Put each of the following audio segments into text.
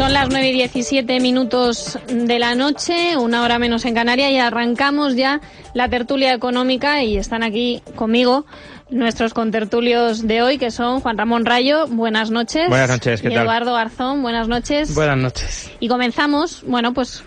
Son las 9:17 de la noche, 1 hora menos en Canarias, y arrancamos ya la tertulia económica, y están aquí conmigo nuestros contertulios de hoy, que son Juan Ramón Rallo, buenas noches. Buenas noches, ¿qué y tal? Eduardo Garzón, buenas noches. Buenas noches. Y comenzamos, pues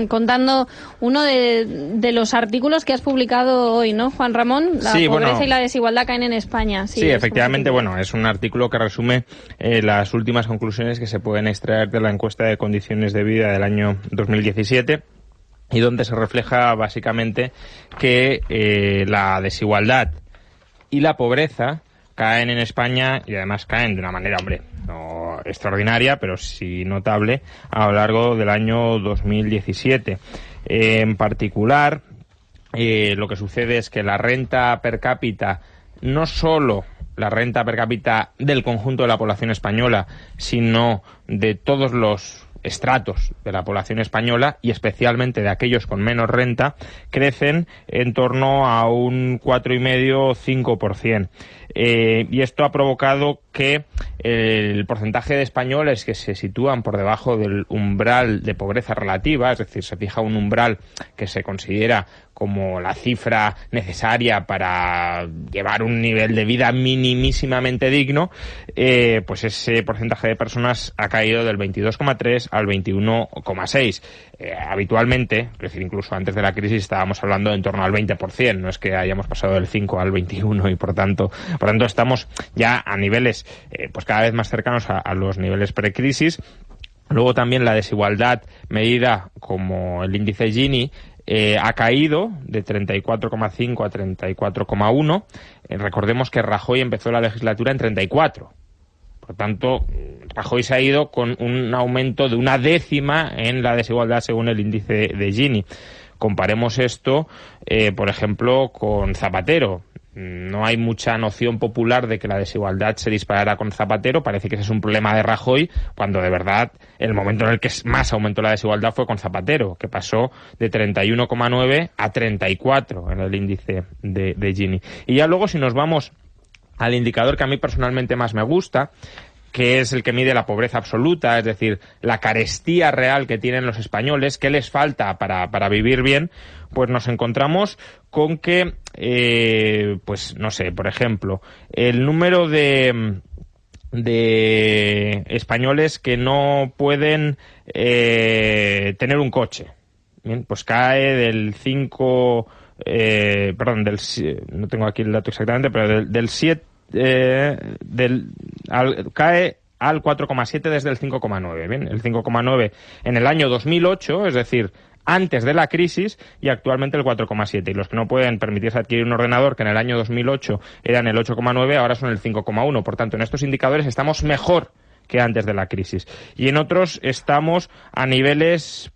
contando uno de los artículos que has publicado hoy, ¿no, Juan Ramón? La pobreza y la desigualdad caen en España. Sí, efectivamente, es un artículo que resume las últimas conclusiones que se pueden extraer de la encuesta de condiciones de vida del año 2017. Y donde se refleja básicamente que la desigualdad y la pobreza caen en España, y además caen de una manera, no extraordinaria, pero sí notable, a lo largo del año 2017. En particular, lo que sucede es que la renta per cápita, no solo la renta per cápita del conjunto de la población española, sino de todos los estratos de la población española, y especialmente de aquellos con menos renta, crecen en torno a un 4,5-5%. Y esto ha provocado que el porcentaje de españoles que se sitúan por debajo del umbral de pobreza relativa, es decir, se fija un umbral que se considera como la cifra necesaria para llevar un nivel de vida minimísimamente digno, pues ese porcentaje de personas ha caído del 22,3 al 21,6. Habitualmente, es decir, incluso antes de la crisis estábamos hablando de en torno al 20%, no es que hayamos pasado del 5 al 21, y por tanto estamos ya a niveles pues cada vez más cercanos a los niveles precrisis. Luego también la desigualdad medida como el índice Gini ha caído de 34,5 a 34,1. Recordemos que Rajoy empezó la legislatura en 34. Por tanto, Rajoy se ha ido con un aumento de 1/10 en la desigualdad según el índice de Gini. Comparemos esto, por ejemplo, con Zapatero. No hay mucha noción popular de que la desigualdad se disparara con Zapatero. Parece que ese es un problema de Rajoy, cuando de verdad el momento en el que más aumentó la desigualdad fue con Zapatero, que pasó de 31,9 a 34 en el índice de Gini. Y ya luego, si nos vamos al indicador que a mí personalmente más me gusta, que es el que mide la pobreza absoluta, es decir, la carestía real que tienen los españoles, qué les falta para vivir bien, pues nos encontramos con que, por ejemplo, el número de españoles que no pueden tener un coche, bien, pues cae del 5, no tengo aquí el dato exactamente, pero del 7, cae al 4,7 desde el 5,9. Bien, el 5,9 en el año 2008, es decir, antes de la crisis, y actualmente el 4,7. Y los que no pueden permitirse adquirir un ordenador, que en el año 2008 eran el 8,9, ahora son el 5,1. Por tanto, en estos indicadores estamos mejor que antes de la crisis. Y en otros estamos a niveles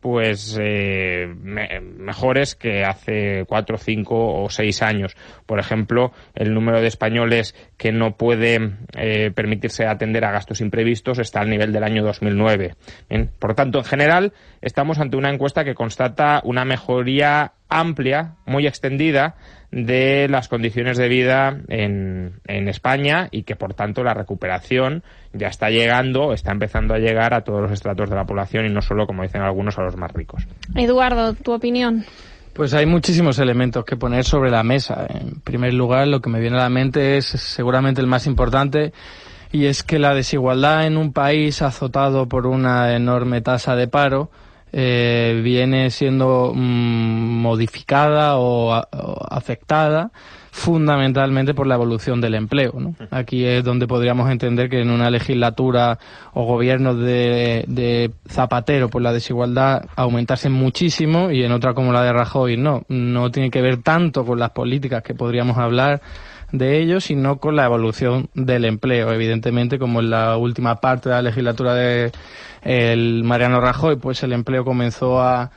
mejores que hace 4, 5 o 6 años. Por ejemplo, el número de españoles que no pueden permitirse atender a gastos imprevistos está al nivel del año 2009. Bien, por tanto, en general, estamos ante una encuesta que constata una mejoría amplia, muy extendida, de las condiciones de vida en España, y que por tanto la recuperación ya está empezando a llegar a todos los estratos de la población, y no solo, como dicen algunos, a los más ricos. Eduardo, ¿tu opinión? Pues hay muchísimos elementos que poner sobre la mesa. En primer lugar, lo que me viene a la mente es seguramente el más importante, y es que la desigualdad en un país azotado por una enorme tasa de paro viene siendo modificada o afectada fundamentalmente por la evolución del empleo, ¿no? Aquí es donde podríamos entender que en una legislatura o gobierno de Zapatero, pues la desigualdad aumentase muchísimo, y en otra como la de Rajoy no tiene que ver tanto con las políticas que podríamos hablar de ello, sino con la evolución del empleo. Evidentemente, como en la última parte de la legislatura de el Mariano Rajoy, pues el empleo comenzó a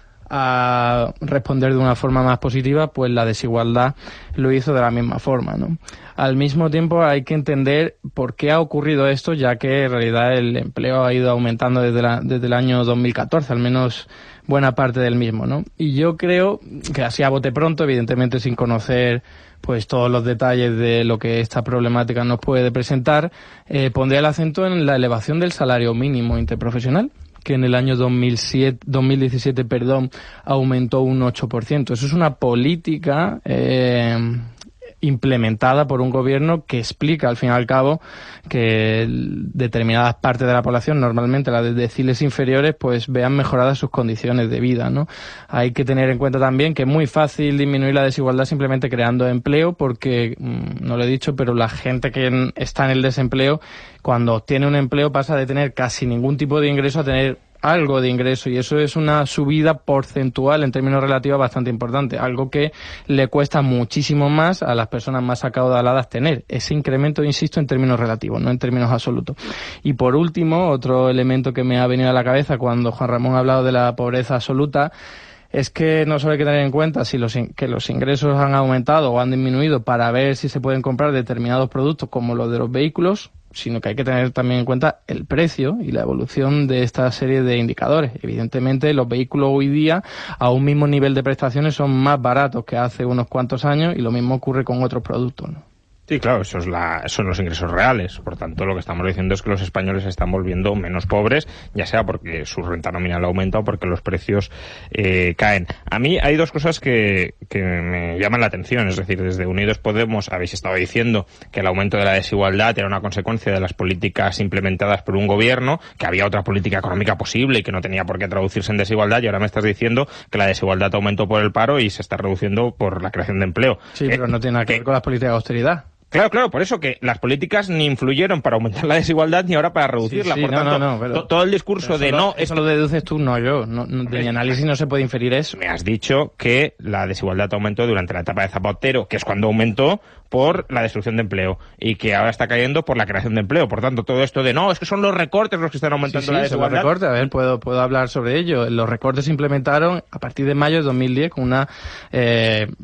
responder de una forma más positiva, pues la desigualdad lo hizo de la misma forma, ¿no? Al mismo tiempo hay que entender por qué ha ocurrido esto, ya que en realidad el empleo ha ido aumentando desde el año 2014, al menos buena parte del mismo, ¿no? Y yo creo que, así a bote pronto, evidentemente sin conocer pues todos los detalles de lo que esta problemática nos puede presentar, pondría el acento en la elevación del salario mínimo interprofesional, que en el año 2017, aumentó un 8%. Eso es una política implementada por un gobierno que explica, al fin y al cabo, que determinadas partes de la población, normalmente las de deciles inferiores, pues vean mejoradas sus condiciones de vida, ¿no? Hay que tener en cuenta también que es muy fácil disminuir la desigualdad simplemente creando empleo, porque, no lo he dicho, pero la gente que está en el desempleo, cuando obtiene un empleo pasa de tener casi ningún tipo de ingreso a tener algo de ingreso, y eso es una subida porcentual en términos relativos bastante importante, algo que le cuesta muchísimo más a las personas más acaudaladas tener ese incremento, insisto, en términos relativos, no en términos absolutos. Y por último, otro elemento que me ha venido a la cabeza cuando Juan Ramón ha hablado de la pobreza absoluta es que no solo hay que tener en cuenta que los ingresos han aumentado o han disminuido para ver si se pueden comprar determinados productos como los de los vehículos, sino que hay que tener también en cuenta el precio y la evolución de esta serie de indicadores. Evidentemente, los vehículos hoy día a un mismo nivel de prestaciones son más baratos que hace unos cuantos años, y lo mismo ocurre con otros productos, ¿no? Sí, claro, son los ingresos reales. Por tanto, lo que estamos diciendo es que los españoles se están volviendo menos pobres, ya sea porque su renta nominal aumenta o porque los precios caen. A mí hay dos cosas que me llaman la atención. Es decir, desde Unidos Podemos habéis estado diciendo que el aumento de la desigualdad era una consecuencia de las políticas implementadas por un gobierno, que había otra política económica posible y que no tenía por qué traducirse en desigualdad, y ahora me estás diciendo que la desigualdad aumentó por el paro y se está reduciendo por la creación de empleo. Sí, pero no tiene nada que ver con las políticas de austeridad. Claro, por eso que las políticas ni influyeron para aumentar la desigualdad ni ahora para reducirla. Sí, por tanto, pero todo el discurso de no... Eso lo deduces tú, no yo. De mi análisis no se puede inferir eso. Me has dicho que la desigualdad aumentó durante la etapa de Zapatero, que es cuando aumentó por la destrucción de empleo, y que ahora está cayendo por la creación de empleo. Por tanto, todo esto de no, es que son los recortes los que están aumentando la desigualdad. Son los recortes, a ver, puedo hablar sobre ello. Los recortes se implementaron a partir de mayo de 2010 con una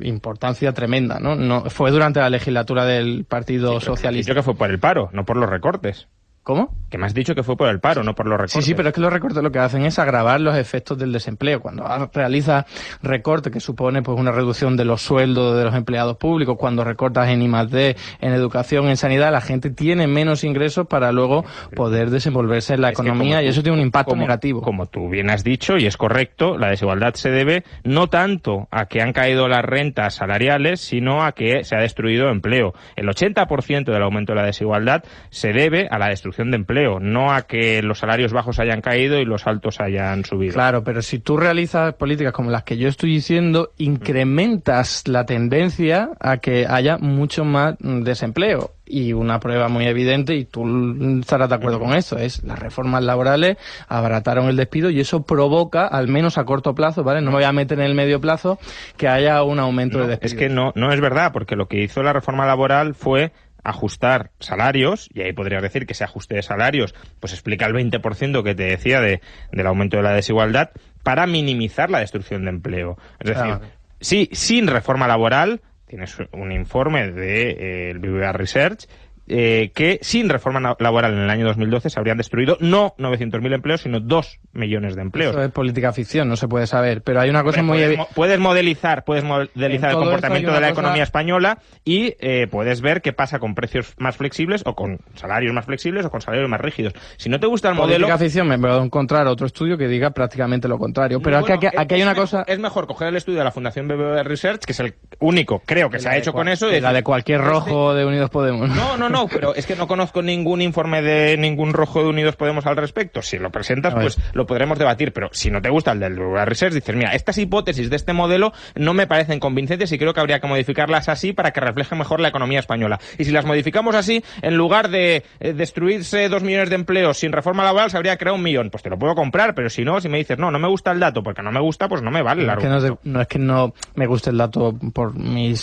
importancia tremenda, ¿no? No fue durante la legislatura del Partido Socialista. Me has dicho que fue por el paro, no por los recortes. ¿Cómo? Que me has dicho que fue por el paro, no por los recortes. Sí, pero es que los recortes lo que hacen es agravar los efectos del desempleo. Cuando realizas recortes, que supone pues una reducción de los sueldos de los empleados públicos, cuando recortas en I+D, en educación, en sanidad, la gente tiene menos ingresos para luego poder desenvolverse en la economía, y eso tiene un impacto negativo. Como tú bien has dicho, y es correcto, la desigualdad se debe no tanto a que han caído las rentas salariales, sino a que se ha destruido empleo. El 80% del aumento de la desigualdad se debe a la destrucción de empleo, no a que los salarios bajos hayan caído y los altos hayan subido. Claro, pero si tú realizas políticas como las que yo estoy diciendo, incrementas la tendencia a que haya mucho más desempleo. Y una prueba muy evidente, y tú estarás de acuerdo con eso, es las reformas laborales abarataron el despido, y eso provoca, al menos a corto plazo, ¿vale? No me voy a meter en el medio plazo, que haya un aumento de despidos. Es que no es verdad, porque lo que hizo la reforma laboral fue ajustar salarios, y ahí podrías decir que ese ajuste de salarios pues explica el 20% que te decía del aumento de la desigualdad, para minimizar la destrucción de empleo. Es decir, sí, sin reforma laboral, tienes un informe del BBVA Research, que sin reforma laboral en el año 2012 se habrían destruido no 900.000 empleos, sino 2 millones de empleos. Eso es política ficción, no se puede saber, pero hay una cosa muy evidente. Puedes modelizar el comportamiento de la economía española, y puedes ver qué pasa con precios más flexibles, o con salarios más flexibles, o con salarios más rígidos. Si no te gusta el modelo... Política ficción, me voy a encontrar otro estudio que diga prácticamente lo contrario, pero aquí hay una cosa... Es mejor coger el estudio de la Fundación BBVA Research, que es el único, creo, que se ha hecho con eso. La de cualquier rojo de Unidos Podemos. No, pero es que no conozco ningún informe de ningún rojo de Unidos Podemos al respecto. Si lo presentas, pues lo podremos debatir, pero si no te gusta el del BBVA Research, dices, mira, estas hipótesis de este modelo no me parecen convincentes y creo que habría que modificarlas así para que refleje mejor la economía española. Y si las modificamos así, en lugar de destruirse 2 millones de empleos sin reforma laboral, se habría creado 1 millón. Pues te lo puedo comprar, pero si me dices, no me gusta el dato porque no me gusta, pues no me vale el argumento. No es que no me guste el dato por mi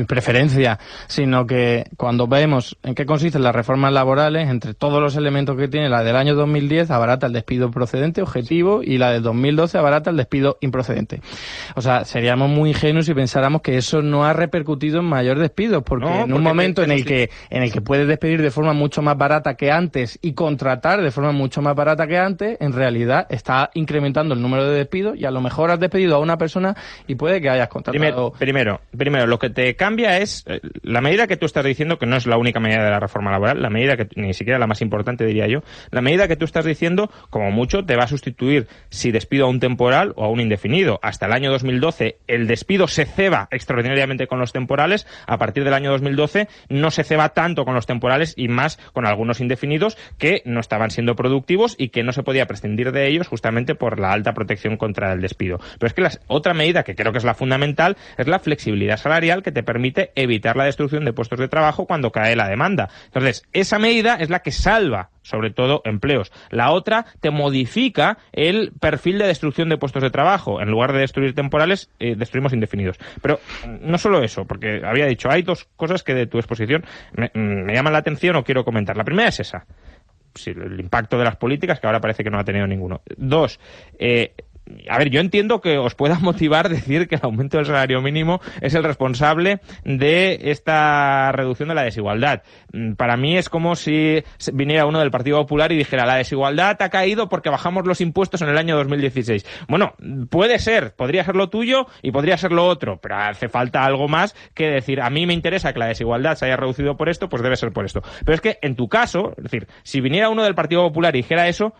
preferencia, sino que cuando vemos en qué consisten las reformas laborales, entre todos los elementos que tiene, la del año 2010 abarata el despido procedente objetivo, y la del 2012 abarata el despido improcedente. O sea, seríamos muy ingenuos si pensáramos que eso no ha repercutido en mayor despidos, porque en un momento en el que puedes despedir de forma mucho más barata que antes y contratar de forma mucho más barata que antes, en realidad está incrementando el número de despidos, y a lo mejor has despedido a una persona y puede que hayas contratado... Primero, lo que te cambia es la medida que tú estás estás diciendo, que no es la única medida de la reforma laboral, la medida que ni siquiera la más importante, diría yo, la medida que tú estás diciendo, como mucho, te va a sustituir si despido a un temporal o a un indefinido. Hasta el año 2012 el despido se ceba extraordinariamente con los temporales. A partir del año 2012 no se ceba tanto con los temporales y más con algunos indefinidos que no estaban siendo productivos y que no se podía prescindir de ellos justamente por la alta protección contra el despido. Pero es que otra medida que creo que es la fundamental es la flexibilidad salarial, que te permite evitar la destrucción de puestos de trabajo cuando cae la demanda. Entonces, esa medida es la que salva sobre todo empleos. La otra te modifica el perfil de destrucción de puestos de trabajo. En lugar de destruir temporales, destruimos indefinidos. Pero no solo eso, porque había dicho, hay dos cosas que de tu exposición me llaman la atención o quiero comentar. La primera es esa, sí, el impacto de las políticas, que ahora parece que no ha tenido ninguno. Dos, a ver, yo entiendo que os pueda motivar decir que el aumento del salario mínimo es el responsable de esta reducción de la desigualdad. Para mí es como si viniera uno del Partido Popular y dijera, la desigualdad ha caído porque bajamos los impuestos en el año 2016. Bueno, puede ser, podría ser lo tuyo y podría ser lo otro, pero hace falta algo más que decir, a mí me interesa que la desigualdad se haya reducido por esto, pues debe ser por esto. Pero es que en tu caso, es decir, si viniera uno del Partido Popular y dijera eso,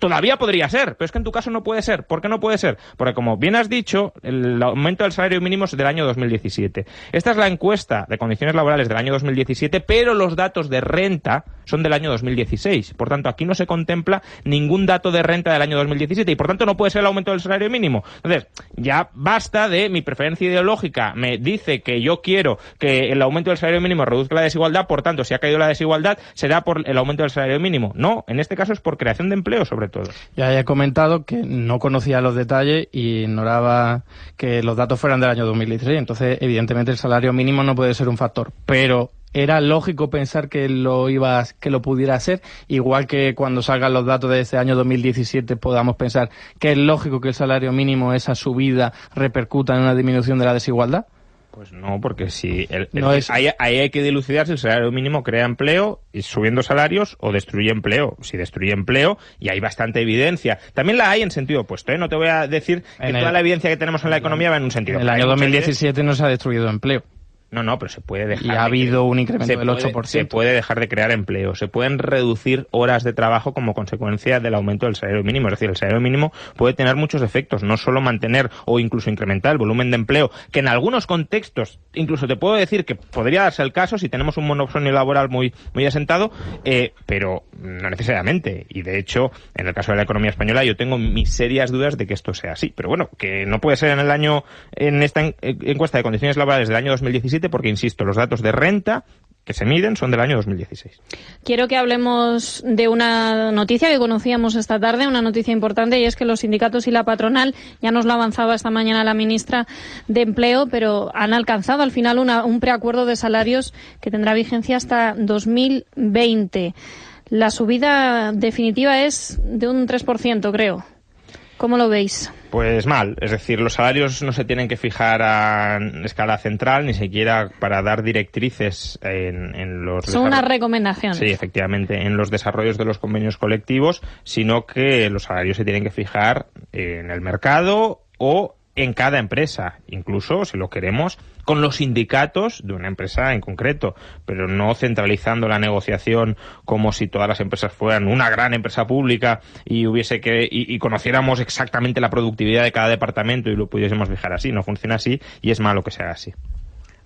todavía podría ser, pero es que en tu caso no puede ser. ¿Por qué no puede ser? Porque, como bien has dicho, el aumento del salario mínimo es del año 2017. Esta es la encuesta de condiciones laborales del año 2017, pero los datos de renta son del año 2016. Por tanto, aquí no se contempla ningún dato de renta del año 2017 y, por tanto, no puede ser el aumento del salario mínimo. Entonces, ya basta de mi preferencia ideológica. Me dice que yo quiero que el aumento del salario mínimo reduzca la desigualdad, por tanto, si ha caído la desigualdad, será por el aumento del salario mínimo. No, en este caso es por creación de empleo, sobre todo. Ya he comentado que no conocía los detalles y ignoraba que los datos fueran del año 2016, entonces evidentemente el salario mínimo no puede ser un factor, pero era lógico pensar que lo pudiera ser, igual que cuando salgan los datos de ese año 2017 podamos pensar que es lógico que el salario mínimo, esa subida, repercuta en una disminución de la desigualdad. Pues no, porque si ahí hay que dilucidar si el salario mínimo crea empleo y subiendo salarios o destruye empleo. Si destruye empleo, y hay bastante evidencia. También la hay en sentido opuesto, ¿eh? No te voy a decir que toda la evidencia que tenemos en la economía va en un sentido. En el año 2017 no se ha destruido empleo. No, pero se puede dejar. Y ha habido un incremento del 8%. Se puede dejar de crear empleo, se pueden reducir horas de trabajo como consecuencia del aumento del salario mínimo. Es decir, el salario mínimo puede tener muchos efectos, no solo mantener o incluso incrementar el volumen de empleo, que en algunos contextos, incluso te puedo decir que podría darse el caso si tenemos un monopolio laboral muy asentado, pero no necesariamente. Y de hecho, en el caso de la economía española, yo tengo mis serias dudas de que esto sea así. Pero bueno, que no puede ser en esta encuesta de condiciones laborales del año 2017, porque, insisto, los datos de renta que se miden son del año 2016. Quiero que hablemos de una noticia que conocíamos esta tarde, una noticia importante, y es que los sindicatos y la patronal, ya nos lo avanzaba esta mañana la ministra de Empleo, pero han alcanzado al final un preacuerdo de salarios que tendrá vigencia hasta 2020. La subida definitiva es de un 3%, creo. ¿Cómo lo veis? Pues mal, es decir, los salarios no se tienen que fijar a escala central, ni siquiera para dar directrices en los... Son unas recomendaciones. Sí, efectivamente, en los desarrollos de los convenios colectivos, sino que los salarios se tienen que fijar en el mercado o en cada empresa, incluso, si lo queremos, con los sindicatos de una empresa en concreto, pero no centralizando la negociación como si todas las empresas fueran una gran empresa pública y y conociéramos exactamente la productividad de cada departamento y lo pudiésemos fijar así. No funciona así y es malo que sea así.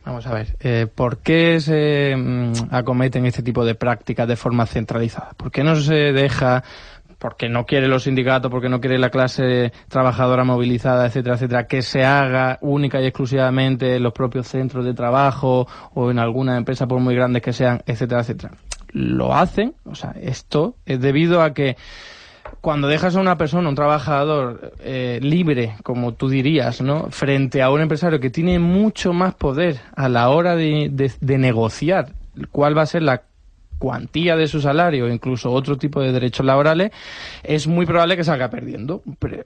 Vamos a ver, ¿por qué se acometen este tipo de prácticas de forma centralizada? ¿Por qué no se deja, porque no quiere los sindicatos, porque no quiere la clase trabajadora movilizada, etcétera, etcétera, que se haga única y exclusivamente en los propios centros de trabajo o en alguna empresa, por muy grandes que sean, etcétera, etcétera? Lo hacen, o sea, esto es debido a que cuando dejas a una persona, un trabajador libre, como tú dirías, ¿no?, frente a un empresario que tiene mucho más poder a la hora de negociar cuál va a ser la cuantía de su salario o incluso otro tipo de derechos laborales, es muy probable que salga perdiendo,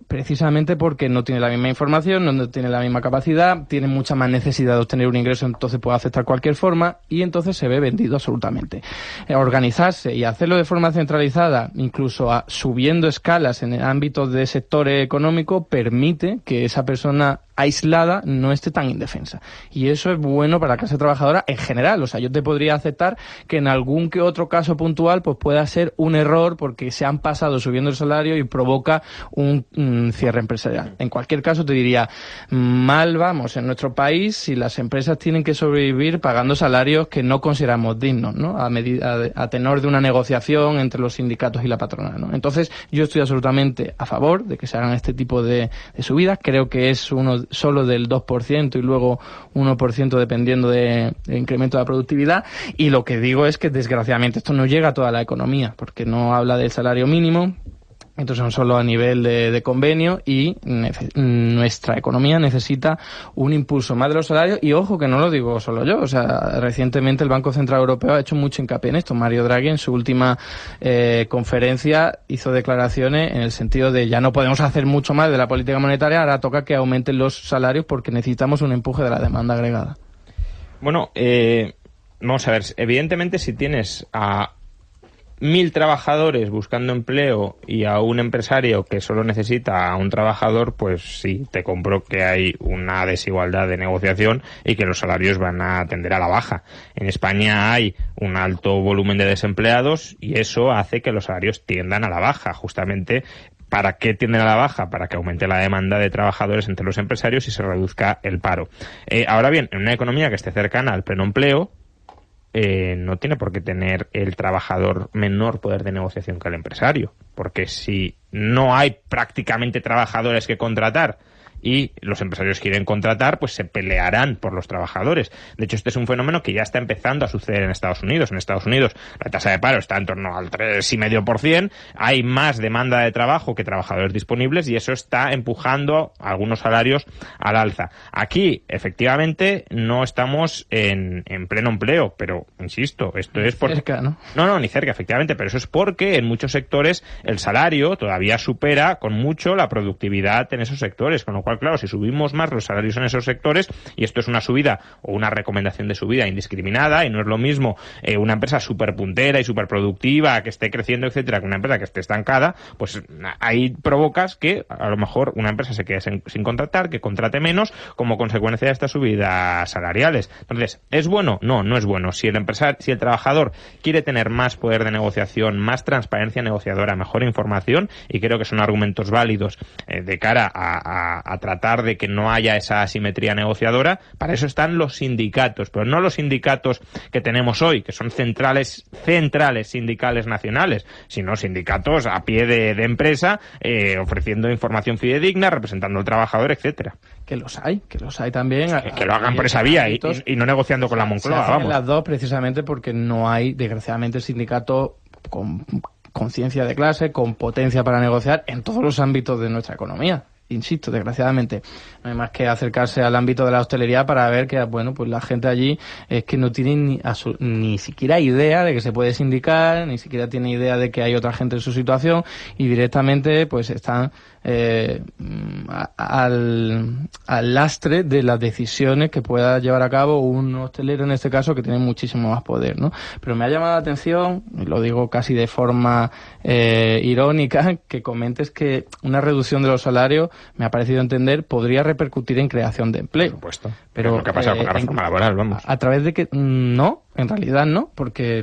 precisamente porque no tiene la misma información, no tiene la misma capacidad, tiene mucha más necesidad de obtener un ingreso, entonces puede aceptar cualquier forma y entonces se ve vendido absolutamente. Organizarse y hacerlo de forma centralizada, incluso subiendo escalas en el ámbito de sector económico, permite que esa persona aislada no esté tan indefensa. Y eso es bueno para la clase trabajadora en general. O sea, yo te podría aceptar que en algún que otro caso puntual pues pueda ser un error porque se han pasado subiendo el salario y provoca un cierre empresarial. En cualquier caso te diría, mal vamos en nuestro país si las empresas tienen que sobrevivir pagando salarios que no consideramos dignos, ¿no? A tenor de una negociación entre los sindicatos y la patronal, ¿no? Entonces, yo estoy absolutamente a favor de que se hagan este tipo de subidas. Creo que es uno solo del 2% y luego 1% dependiendo del incremento de la productividad. Y lo que digo es que desgraciadamente esto no llega a toda la economía, porque no habla del salario mínimo. Entonces son solo a nivel de convenio y nuestra economía necesita un impulso más de los salarios. Y ojo, que no lo digo solo yo. O sea, recientemente el Banco Central Europeo ha hecho mucho hincapié en esto. Mario Draghi en su última conferencia hizo declaraciones en el sentido de ya no podemos hacer mucho más de la política monetaria, ahora toca que aumenten los salarios porque necesitamos un empuje de la demanda agregada. Bueno, vamos a ver, evidentemente si tienes a 1.000 trabajadores buscando empleo y a un empresario que solo necesita a un trabajador, pues sí, te compro que hay una desigualdad de negociación y que los salarios van a tender a la baja. En España hay un alto volumen de desempleados y eso hace que los salarios tiendan a la baja, justamente. ¿Para qué tienden a la baja? Para que aumente la demanda de trabajadores entre los empresarios y se reduzca el paro. Ahora bien, en una economía que esté cercana al pleno empleo, no tiene por qué tener el trabajador menor poder de negociación que el empresario, porque si no hay prácticamente trabajadores que contratar y los empresarios quieren contratar, pues se pelearán por los trabajadores. De hecho, este es un fenómeno que ya está empezando a suceder en Estados Unidos. En Estados Unidos la tasa de paro está en torno al 3,5%, hay más demanda de trabajo que trabajadores disponibles y eso está empujando algunos salarios al alza. Aquí, efectivamente, no estamos en pleno empleo, pero, insisto, esto es por... cerca, ¿no? No, ni cerca, efectivamente, pero eso es porque en muchos sectores el salario todavía supera con mucho la productividad en esos sectores, con lo cual, claro, si subimos más los salarios en esos sectores, y esto es una subida o una recomendación de subida indiscriminada, y no es lo mismo una empresa súper puntera y súper productiva, que esté creciendo, etcétera, que una empresa que esté estancada, pues ahí provocas que a lo mejor una empresa se quede sin contratar, que contrate menos como consecuencia de estas subidas salariales. Entonces, ¿es bueno? No es bueno. Si el trabajador quiere tener más poder de negociación, más transparencia negociadora, mejor información, y creo que son argumentos válidos de cara a tratar de que no haya esa asimetría negociadora, para eso están los sindicatos, pero no los sindicatos que tenemos hoy, que son centrales sindicales nacionales, sino sindicatos a pie de empresa, ofreciendo información fidedigna, representando al trabajador, etcétera. Que los hay también. Que lo hagan por esa vía y no negociando con la Moncloa, vamos. Las dos precisamente porque no hay, desgraciadamente, sindicato con conciencia de clase, con potencia para negociar en todos los ámbitos de nuestra economía. Insisto, desgraciadamente, no hay más que acercarse al ámbito de la hostelería para ver que, bueno, pues la gente allí es que no tiene ni siquiera idea de que se puede sindicar, ni siquiera tiene idea de que hay otra gente en su situación y directamente pues están al lastre de las decisiones que pueda llevar a cabo un hostelero, en este caso, que tiene muchísimo más poder, ¿no? Pero me ha llamado la atención, y lo digo casi de forma irónica, que comentes que una reducción de los salarios, me ha parecido entender, podría repercutir en creación de empleo. Por supuesto. Pero lo que ha pasado con la reforma laboral, vamos. A través de que no, en realidad no, porque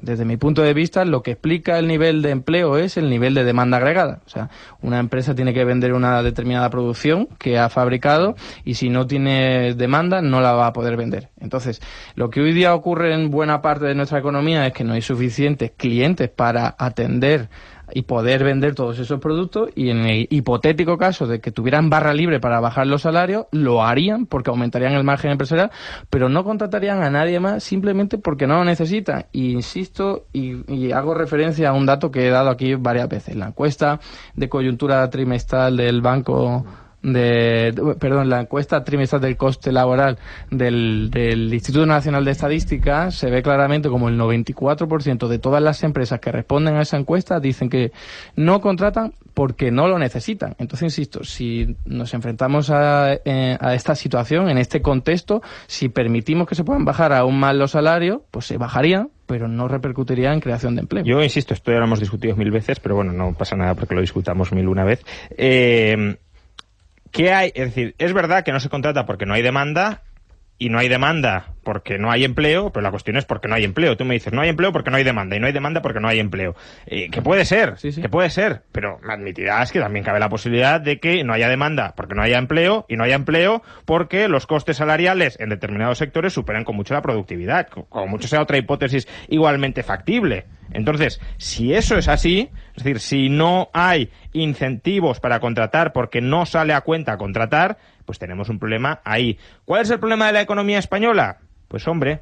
desde mi punto de vista lo que explica el nivel de empleo es el nivel de demanda agregada. O sea, una empresa tiene que vender una determinada producción que ha fabricado y si no tiene demanda no la va a poder vender. Entonces, lo que hoy día ocurre en buena parte de nuestra economía es que no hay suficientes clientes para atender y poder vender todos esos productos, y en el hipotético caso de que tuvieran barra libre para bajar los salarios, lo harían porque aumentarían el margen empresarial, pero no contratarían a nadie más simplemente porque no lo necesitan. Y insisto y hago referencia a un dato que he dado aquí varias veces. La encuesta de coyuntura trimestral del Banco la encuesta trimestral del coste laboral del Instituto Nacional de Estadística, se ve claramente como el 94% de todas las empresas que responden a esa encuesta dicen que no contratan porque no lo necesitan. Entonces, insisto, si nos enfrentamos a esta situación, en este contexto, si permitimos que se puedan bajar aún más los salarios, pues se bajarían, pero no repercutiría en creación de empleo. Yo insisto, esto ya lo hemos discutido 1000 veces, pero bueno, no pasa nada porque lo discutamos 1001 vez. ¿Qué hay? Es decir, es verdad que no se contrata porque no hay demanda, y no hay demanda porque no hay empleo, pero la cuestión es porque no hay empleo. Tú me dices, no hay empleo porque no hay demanda, y no hay demanda porque no hay empleo. Que puede ser, sí. Que puede ser, pero me admitirás que también cabe la posibilidad de que no haya demanda porque no haya empleo, y no haya empleo porque los costes salariales en determinados sectores superen con mucho la productividad, como mucho sea otra hipótesis igualmente factible. Entonces, si eso es así, es decir, si no hay incentivos para contratar porque no sale a cuenta contratar, pues tenemos un problema ahí. ¿Cuál es el problema de la economía española? Pues hombre,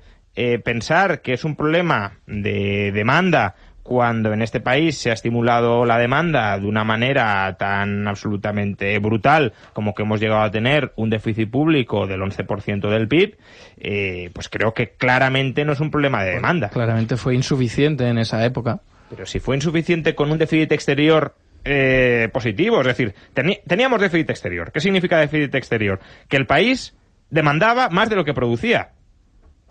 pensar que es un problema de demanda cuando en este país se ha estimulado la demanda de una manera tan absolutamente brutal como que hemos llegado a tener un déficit público del 11% del PIB, pues creo que claramente no es un problema de demanda. Claramente fue insuficiente en esa época. Pero si fue insuficiente con un déficit exterior positivo, es decir, teníamos déficit exterior. ¿Qué significa déficit exterior? Que el país demandaba más de lo que producía.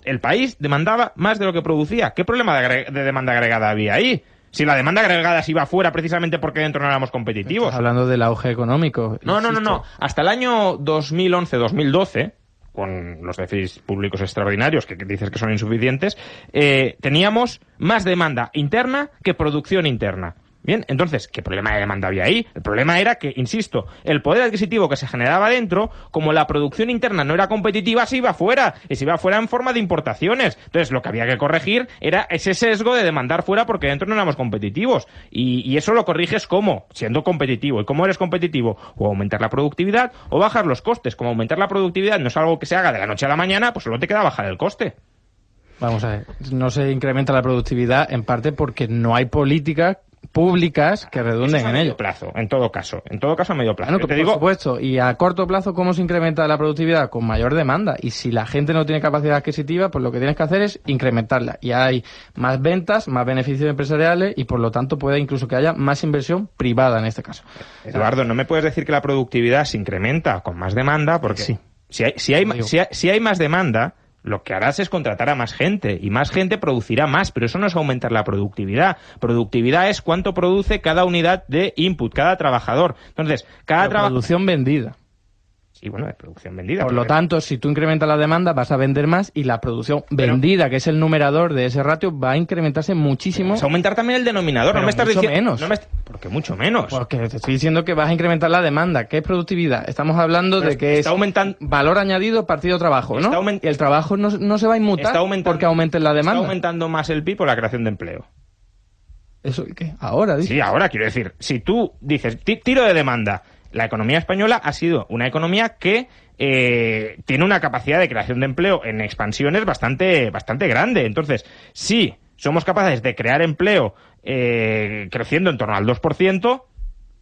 El país demandaba más de lo que producía. ¿Qué problema de demanda agregada había ahí? Si la demanda agregada se iba fuera precisamente porque dentro no éramos competitivos. Estás hablando del auge económico. No. Hasta el año 2011-2012, con los déficits públicos extraordinarios que dices que son insuficientes, teníamos más demanda interna que producción interna. Bien, entonces, ¿qué problema de demanda había ahí? El problema era que, insisto, el poder adquisitivo que se generaba dentro, como la producción interna no era competitiva, se iba fuera, y se iba fuera en forma de importaciones. Entonces, lo que había que corregir era ese sesgo de demandar fuera porque dentro no éramos competitivos. Y eso lo corriges ¿cómo? Siendo competitivo. ¿Y cómo eres competitivo? O aumentar la productividad o bajar los costes. Como aumentar la productividad no es algo que se haga de la noche a la mañana, pues solo te queda bajar el coste. Vamos a ver, no se incrementa la productividad en parte porque no hay políticas públicas que redunden en ello. En todo caso a medio plazo. Bueno, por supuesto, y a corto plazo, ¿cómo se incrementa la productividad? Con mayor demanda, y si la gente no tiene capacidad adquisitiva, pues lo que tienes que hacer es incrementarla, y hay más ventas, más beneficios empresariales, y por lo tanto puede incluso que haya más inversión privada en este caso. Eduardo, no me puedes decir que la productividad se incrementa con más demanda, porque sí. si hay más demanda, lo que harás es contratar a más gente, y más gente producirá más, pero eso no es aumentar la productividad. Productividad es cuánto produce cada unidad de input, cada trabajador. Entonces, producción vendida. Sí, bueno, de producción vendida. Por lo tanto, si tú incrementas la demanda, vas a vender más, y la producción vendida, que es el numerador de ese ratio, va a incrementarse muchísimo. Vas a aumentar también el denominador. Pero no me estás mucho diciendo menos. ¿Por qué mucho menos? Porque te estoy diciendo que vas a incrementar la demanda. ¿Qué es productividad? Estamos hablando de que es valor añadido partido trabajo, ¿no? Y el trabajo no se va a inmutar porque aumente la demanda. Está aumentando más el PIB por la creación de empleo. ¿Eso qué? Ahora, dices. Sí, ahora quiero decir. Si tú dices, tiro de demanda, la economía española ha sido una economía que tiene una capacidad de creación de empleo en expansiones bastante grande. Entonces, si somos capaces de crear empleo creciendo en torno al 2%,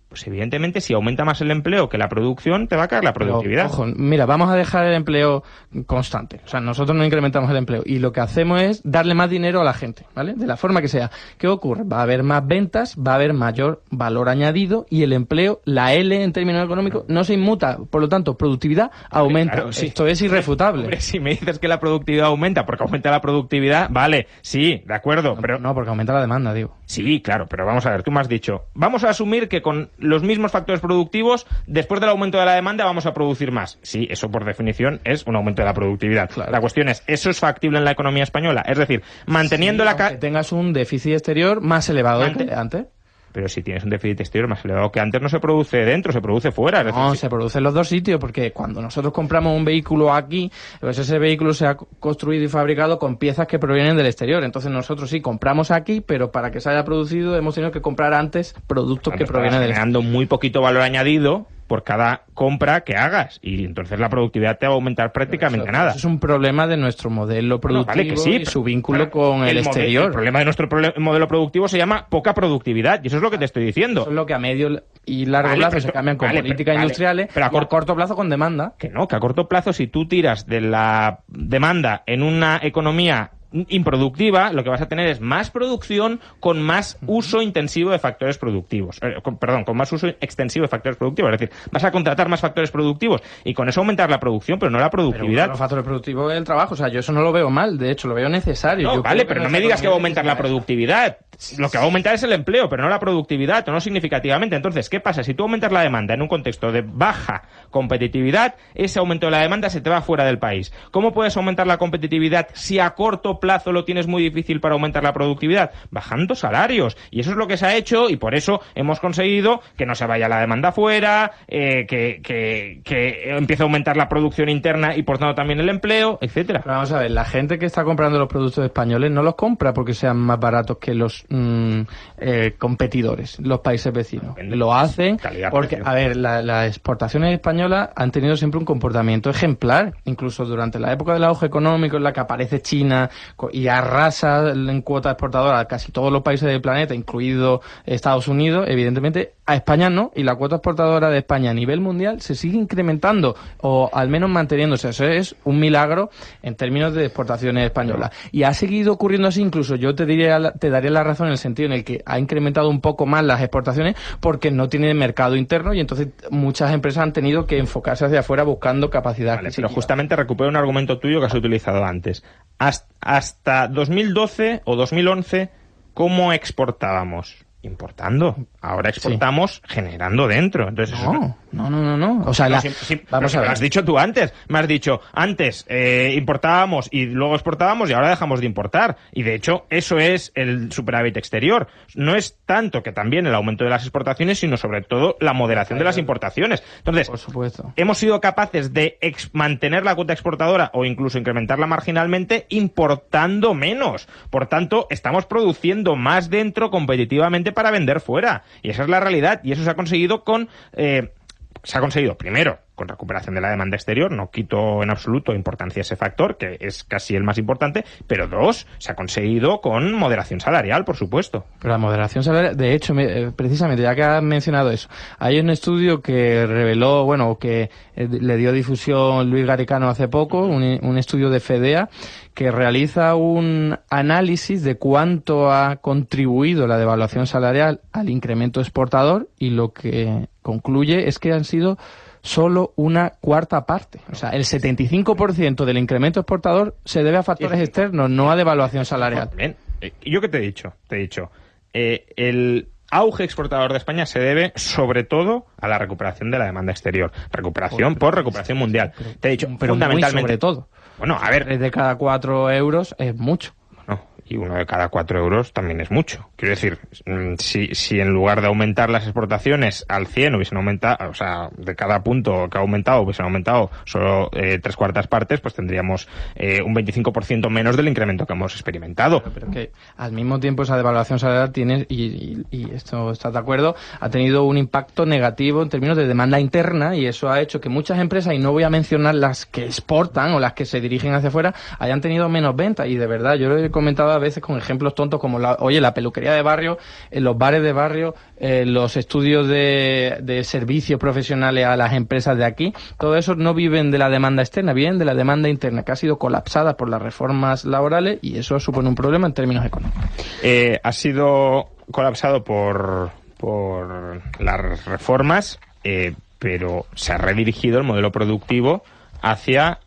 pues evidentemente si aumenta más el empleo que la producción, te va a caer la productividad. Pero, ojo, mira, vamos a dejar el empleo constante. O sea, nosotros no incrementamos el empleo, y lo que hacemos es darle más dinero a la gente, ¿vale? De la forma que sea. ¿Qué ocurre? Va a haber más ventas, va a haber mayor valor añadido, y el empleo, la L en términos económicos, no se inmuta. Por lo tanto, productividad aumenta. Claro, sí. Esto es irrefutable. Hombre, si me dices que la productividad aumenta porque aumenta la productividad, vale, sí, de acuerdo. Pero no, porque aumenta la demanda, digo. Sí, claro, pero vamos a ver, tú me has dicho, vamos a asumir que con los mismos factores productivos, después del aumento de la demanda vamos a producir más. Sí, eso por definición es un aumento de la productividad. Claro. La cuestión es, ¿eso es factible en la economía española? Es decir, manteniendo que tengas un déficit exterior más elevado que antes. Pero si tienes un déficit exterior más elevado que antes, no se produce dentro, se produce fuera. No, se produce en los dos sitios, porque cuando nosotros compramos un vehículo aquí, pues ese vehículo se ha construido y fabricado con piezas que provienen del exterior. Entonces nosotros sí compramos aquí, pero para que se haya producido hemos tenido que comprar antes productos que provienen del exterior. Generando muy poquito valor añadido por cada compra que hagas, y entonces la productividad te va a aumentar prácticamente nada. Eso es un problema de nuestro modelo productivo, vale que sí, y su vínculo con el exterior. El problema de nuestro modelo productivo se llama poca productividad, y eso es lo que te estoy diciendo. Eso es lo que a medio y largo plazo se cambian con políticas industriales, pero a corto plazo con demanda. Que no, que a corto plazo, si tú tiras de la demanda en una economía improductiva, lo que vas a tener es más producción con más uso intensivo de factores productivos. Con más uso extensivo de factores productivos. Es decir, vas a contratar más factores productivos y con eso aumentar la producción, pero no la productividad. Pero los factores productivos es el trabajo. O sea, yo eso no lo veo mal. De hecho, lo veo necesario. No, vale, pero no me digas que va a aumentar la productividad. Lo que va a aumentar es el empleo, pero no la productividad, o no significativamente. Entonces, ¿qué pasa? Si tú aumentas la demanda en un contexto de baja competitividad, ese aumento de la demanda se te va fuera del país. ¿Cómo puedes aumentar la competitividad si a corto plazo lo tienes muy difícil para aumentar la productividad? Bajando salarios. Y eso es lo que se ha hecho, y por eso hemos conseguido que no se vaya la demanda fuera, que empiece a aumentar la producción interna y por tanto también el empleo, etcétera. Pero vamos a ver, la gente que está comprando los productos españoles no los compra porque sean más baratos que los competidores, los países vecinos. Lo hacen porque, a ver, las exportaciones españolas han tenido siempre un comportamiento ejemplar, incluso durante la época del auge económico en la que aparece China y arrasa en cuota exportadora a casi todos los países del planeta, incluido Estados Unidos. Evidentemente a España no, y la cuota exportadora de España a nivel mundial se sigue incrementando, o al menos manteniéndose. Eso es un milagro en términos de exportaciones españolas. Y ha seguido ocurriendo así. Incluso yo te daría la razón en el sentido en el que ha incrementado un poco más las exportaciones porque no tiene mercado interno, y entonces muchas empresas han tenido que enfocarse hacia afuera buscando capacidad. Vale, pero justamente recupero un argumento tuyo que has utilizado antes. Hasta 2012 o 2011, ¿cómo exportábamos? Importando. Ahora exportamos generando dentro. Entonces, no. O sea, vamos a ver. Lo has dicho tú antes. Me has dicho, antes importábamos y luego exportábamos, y ahora dejamos de importar. Y de hecho, eso es el superávit exterior. No es tanto que también el aumento de las exportaciones, sino sobre todo la moderación de las importaciones. Entonces, por supuesto, hemos sido capaces de mantener la cuota exportadora o incluso incrementarla marginalmente importando menos. Por tanto, estamos produciendo más dentro competitivamente para vender fuera. Y esa es la realidad. Y eso se ha conseguido primero con recuperación de la demanda exterior. No quito en absoluto importancia a ese factor, que es casi el más importante, pero dos, se ha conseguido con moderación salarial, por supuesto. Pero la moderación salarial, de hecho, precisamente, ya que has mencionado eso, hay un estudio que reveló, que le dio difusión Luis Garicano hace poco, un estudio de FEDEA, que realiza un análisis de cuánto ha contribuido la devaluación salarial al incremento exportador, y lo que concluye es que han sido solo una cuarta parte. O sea, el 75% del incremento exportador se debe a factores externos, no a devaluación salarial. Bien. ¿Yo qué te he dicho? El auge exportador de España se debe sobre todo a la recuperación de la demanda exterior. Recuperación mundial. Te he dicho, pero fundamentalmente. Sobre todo. Bueno, a ver. 3 de cada 4 euros es mucho. Y 1 de cada 4 euros también es mucho. Quiero decir, si en lugar de aumentar las exportaciones al 100 hubiesen aumentado, o sea, de cada punto que ha aumentado hubiesen aumentado solo 3/4 partes, pues tendríamos un 25% menos del incremento que hemos experimentado. Pero que al mismo tiempo esa devaluación salarial tiene, y esto estás de acuerdo, ha tenido un impacto negativo en términos de demanda interna, y eso ha hecho que muchas empresas, y no voy a mencionar las que exportan o las que se dirigen hacia afuera, hayan tenido menos ventas. Y de verdad, yo lo he comentado a veces con ejemplos tontos como la peluquería de barrio, los bares de barrio, los estudios de servicios profesionales a las empresas de aquí. Todo eso no viven de la demanda externa, viven de la demanda interna, que ha sido colapsada por las reformas laborales, y eso supone un problema en términos económicos. Ha sido colapsado por las reformas, pero se ha redirigido el modelo productivo hacia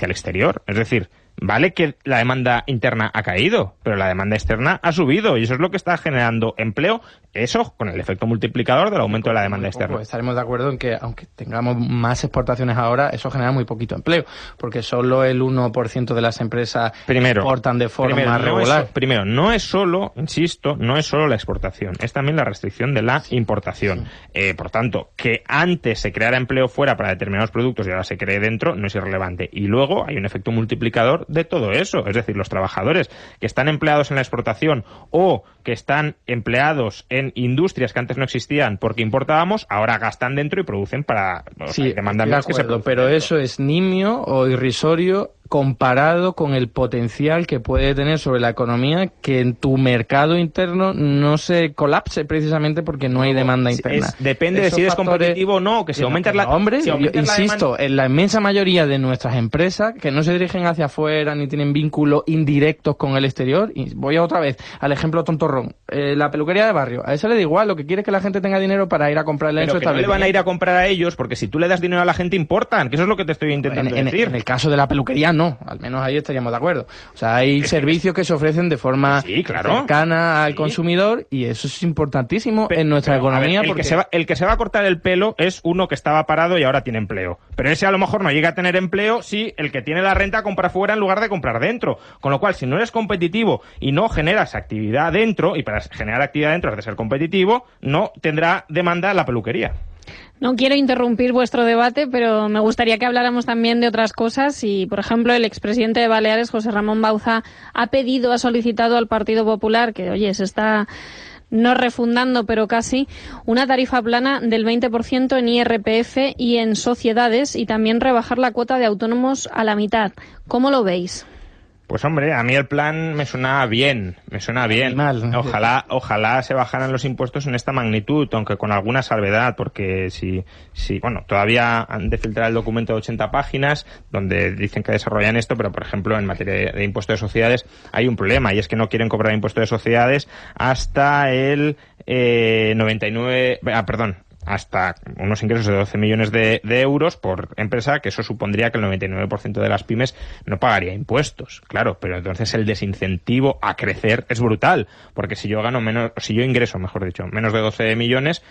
el exterior. Es decir, vale que la demanda interna ha caído, pero la demanda externa ha subido, y eso es lo que está generando empleo. Eso con el efecto multiplicador del aumento de la demanda externa. Pues estaremos de acuerdo en que, aunque tengamos más exportaciones ahora, eso genera muy poquito empleo, porque solo el 1% de las empresas exportan de forma regular. No es solo, insisto, no es solo la exportación, es también la restricción de la importación. Sí. Por tanto, que antes se creara empleo fuera para determinados productos y ahora se cree dentro, no es irrelevante. Y luego hay un efecto multiplicador de todo eso. Es decir, los trabajadores que están empleados en la exportación o que están empleados en industrias que antes no existían porque importábamos, ahora gastan dentro y producen para... Sí, demandan de acuerdo, pero dentro. Eso es nimio o irrisorio comparado con el potencial que puede tener sobre la economía que en tu mercado interno no se colapse precisamente porque no hay demanda interna. Depende de si eres competitivo o no, que si aumentas la... Hombre, si yo insisto, demanda... en la inmensa mayoría de nuestras empresas que no se dirigen hacia afuera ni tienen vínculos indirectos con el exterior, y voy otra vez al ejemplo tontorrón, la peluquería de barrio, a eso le da igual, lo que quiere es que la gente tenga dinero para ir a comprarle en su establecimiento. No le van a ir a comprar a ellos porque si tú le das dinero a la gente importan, que eso es lo que te estoy intentando decir. En el caso de la peluquería no. Al menos ahí estaríamos de acuerdo. O sea, hay servicios que se ofrecen de forma cercana al consumidor y eso es importantísimo en nuestra economía. El que se va a cortar el pelo es uno que estaba parado y ahora tiene empleo. Pero ese a lo mejor no llega a tener empleo si el que tiene la renta compra fuera en lugar de comprar dentro. Con lo cual, si no eres competitivo y no generas actividad dentro, y para generar actividad dentro has de ser competitivo, no tendrá demanda la peluquería. No quiero interrumpir vuestro debate, pero me gustaría que habláramos también de otras cosas. Y, por ejemplo, el expresidente de Baleares, José Ramón Bauza, ha solicitado al Partido Popular, que, oye, se está no refundando, pero casi, una tarifa plana del 20% en IRPF y en sociedades, y también rebajar la cuota de autónomos a la mitad. ¿Cómo lo veis? Pues hombre, a mí el plan me suena bien. Ojalá se bajaran los impuestos en esta magnitud, aunque con alguna salvedad, porque bueno, todavía han de filtrar el documento de 80 páginas, donde dicen que desarrollan esto, pero por ejemplo, en materia de impuesto de sociedades hay un problema, y es que no quieren cobrar impuesto de sociedades hasta el hasta unos ingresos de 12 millones de euros por empresa, que eso supondría que el 99% de las pymes no pagaría impuestos. Claro, pero entonces el desincentivo a crecer es brutal, porque si yo ingreso, menos de 12 millones,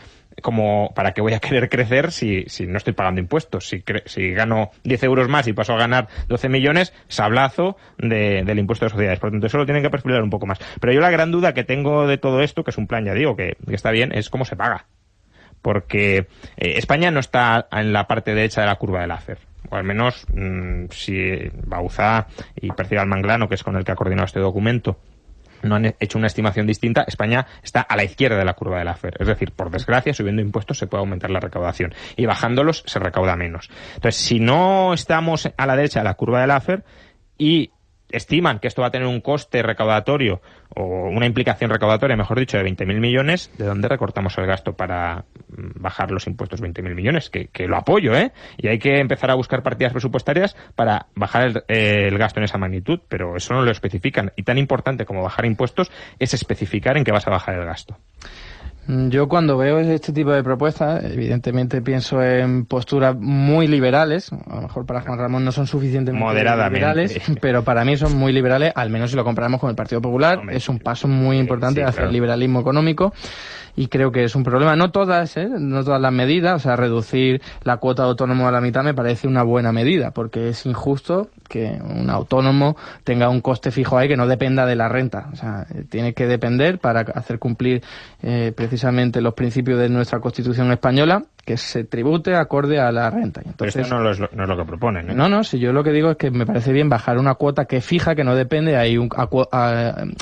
como ¿para qué voy a querer crecer si no estoy pagando impuestos? Si gano 10 euros más y paso a ganar 12 millones, sablazo del impuesto de sociedades. Por lo tanto, eso lo tienen que perfilar un poco más. Pero yo la gran duda que tengo de todo esto, que es un plan, ya digo, que está bien, es cómo se paga. Porque España no está en la parte derecha de la curva de Laffer, o al menos si Bauza y Percival Manglano, que es con el que ha coordinado este documento, no han hecho una estimación distinta, España está a la izquierda de la curva de Laffer. Es decir, por desgracia, subiendo impuestos se puede aumentar la recaudación y bajándolos se recauda menos. Entonces, si no estamos a la derecha de la curva de Laffer y estiman que esto va a tener un coste recaudatorio o una implicación recaudatoria, mejor dicho, de 20.000 millones, ¿de dónde recortamos el gasto para bajar los impuestos 20.000 millones? Que lo apoyo, ¿eh? Y hay que empezar a buscar partidas presupuestarias para bajar el gasto en esa magnitud, pero eso no lo especifican. Y tan importante como bajar impuestos es especificar en qué vas a bajar el gasto. Yo cuando veo este tipo de propuestas, evidentemente pienso en posturas muy liberales. A lo mejor para Juan Ramón no son suficientemente liberales, pero para mí son muy liberales, al menos si lo comparamos con el Partido Popular. Hombre, es un paso muy importante hacia el liberalismo económico. Y creo que es un problema. No todas las medidas, o sea, reducir la cuota de autónomo a la mitad me parece una buena medida, porque es injusto que un autónomo tenga un coste fijo ahí que no dependa de la renta. O sea, tiene que depender para hacer cumplir precisamente los principios de nuestra Constitución española, que se tribute acorde a la renta. Entonces, pero esto no es lo que proponen, ¿eh? No, si yo lo que digo es que me parece bien bajar una cuota que fija, que no depende. Hay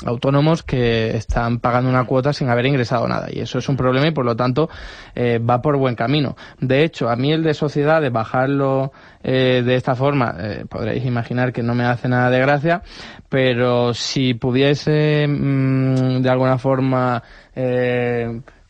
autónomos que están pagando una cuota sin haber ingresado nada, y eso es un problema, y por lo tanto va por buen camino. De hecho, a mí el de sociedades, bajarlo de esta forma, podréis imaginar que no me hace nada de gracia, pero si pudiese de alguna forma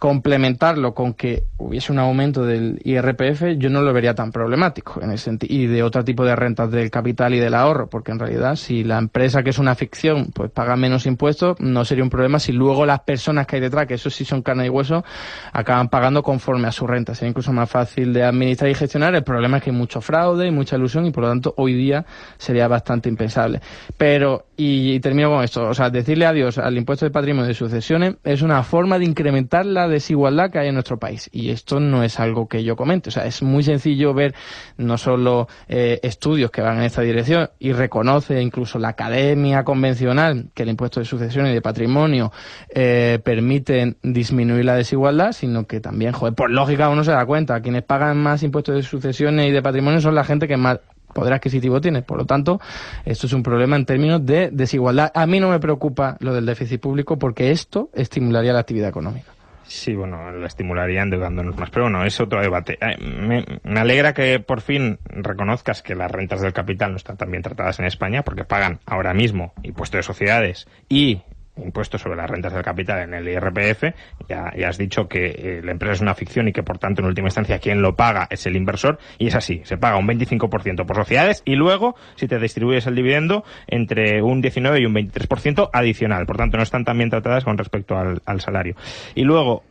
complementarlo con que hubiese un aumento del IRPF, yo no lo vería tan problemático en ese sentido, y de otro tipo de rentas del capital y del ahorro, porque en realidad si la empresa, que es una ficción, pues paga menos impuestos, no sería un problema si luego las personas que hay detrás, que eso sí son carne y hueso, acaban pagando conforme a su renta. Sería incluso más fácil de administrar y gestionar. El problema es que hay mucho fraude y mucha ilusión, y por lo tanto hoy día sería bastante impensable. Pero, y termino con esto, o sea, decirle adiós al impuesto de patrimonio y de sucesiones es una forma de incrementar la desigualdad que hay en nuestro país, y esto no es algo que yo comente. O sea, es muy sencillo ver no solo estudios que van en esta dirección, y reconoce incluso la academia convencional que el impuesto de sucesiones y de patrimonio permiten disminuir la desigualdad, sino que también, por lógica uno se da cuenta, quienes pagan más impuestos de sucesiones y de patrimonio son la gente que más poder adquisitivo tiene. Por lo tanto, esto es un problema en términos de desigualdad. A mí no me preocupa lo del déficit público porque esto estimularía la actividad económica. Sí, bueno, la estimularía endeudándonos más, pero bueno, es otro debate. Me alegra que por fin reconozcas que las rentas del capital no están tan bien tratadas en España, porque pagan ahora mismo impuesto de sociedades y impuestos sobre las rentas del capital en el IRPF. Ya has dicho que la empresa es una ficción y que por tanto en última instancia quien lo paga es el inversor, y es así, se paga un 25% por sociedades y luego si te distribuyes el dividendo entre un 19 y un 23% adicional, por tanto no están tan bien tratadas con respecto al salario. Y luego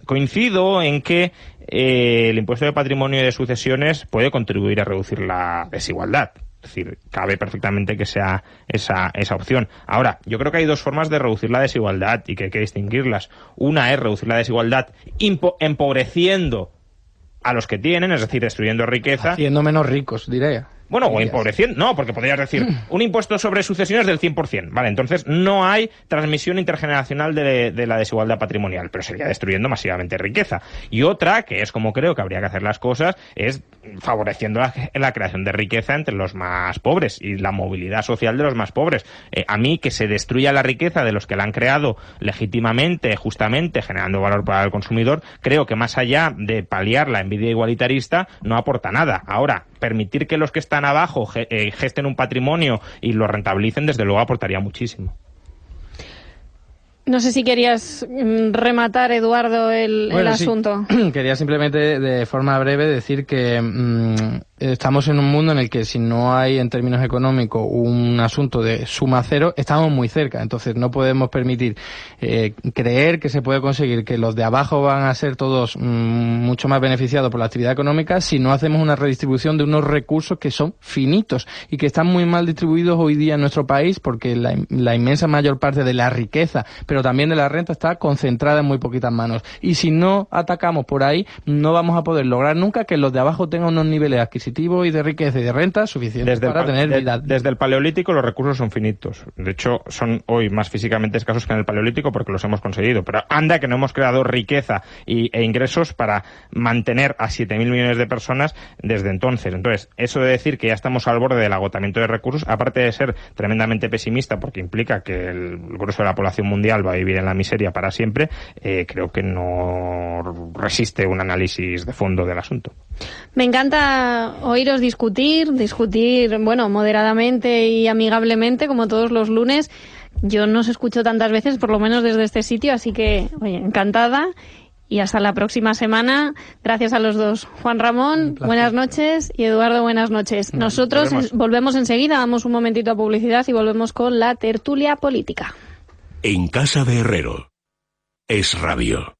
coincido en que el impuesto de patrimonio y de sucesiones puede contribuir a reducir la desigualdad. Es decir, cabe perfectamente que sea esa opción. Ahora, yo creo que hay dos formas de reducir la desigualdad y que hay que distinguirlas. Una es reducir la desigualdad empobreciendo a los que tienen, es decir, destruyendo riqueza. Haciendo menos ricos, diría. Bueno, o empobreciendo, no, porque podrías decir un impuesto sobre sucesiones del 100%, ¿vale? Entonces no hay transmisión intergeneracional de la desigualdad patrimonial, pero sería destruyendo masivamente riqueza. Y otra, que es como creo que habría que hacer las cosas, es favoreciendo la creación de riqueza entre los más pobres y la movilidad social de los más pobres. A mí, que se destruya la riqueza de los que la han creado legítimamente, justamente, generando valor para el consumidor, creo que más allá de paliar la envidia igualitarista, no aporta nada. Ahora, permitir que los que están abajo gesten un patrimonio y lo rentabilicen, desde luego aportaría muchísimo. No sé si querías rematar, Eduardo, el asunto. Sí. Quería simplemente, de forma breve, decir que estamos en un mundo en el que si no hay, en términos económicos, un asunto de suma cero, estamos muy cerca. Entonces no podemos permitir creer que se puede conseguir que los de abajo van a ser todos mucho más beneficiados por la actividad económica si no hacemos una redistribución de unos recursos que son finitos y que están muy mal distribuidos hoy día en nuestro país, porque la inmensa mayor parte de la riqueza, pero también de la renta, está concentrada en muy poquitas manos. Y si no atacamos por ahí, no vamos a poder lograr nunca que los de abajo tengan unos niveles adquisitivos y de riqueza y de renta suficientes para tener vida. Desde el Paleolítico los recursos son finitos. De hecho, son hoy más físicamente escasos que en el Paleolítico porque los hemos conseguido. Pero anda que no hemos creado riqueza e ingresos para mantener a 7.000 millones de personas desde entonces. Entonces, eso de decir que ya estamos al borde del agotamiento de recursos, aparte de ser tremendamente pesimista porque implica que el grueso de la población mundial va a vivir en la miseria para siempre, creo que no resiste un análisis de fondo del asunto. Me encanta oíros discutir, bueno, moderadamente y amigablemente, como todos los lunes. Yo no os escucho tantas veces, por lo menos desde este sitio, así que, oye, encantada. Y hasta la próxima semana. Gracias a los dos. Juan Ramón, buenas noches. Y Eduardo, buenas noches. Nosotros volvemos enseguida, damos un momentito a publicidad y volvemos con la tertulia política. En Casa de Herrero, esRadio.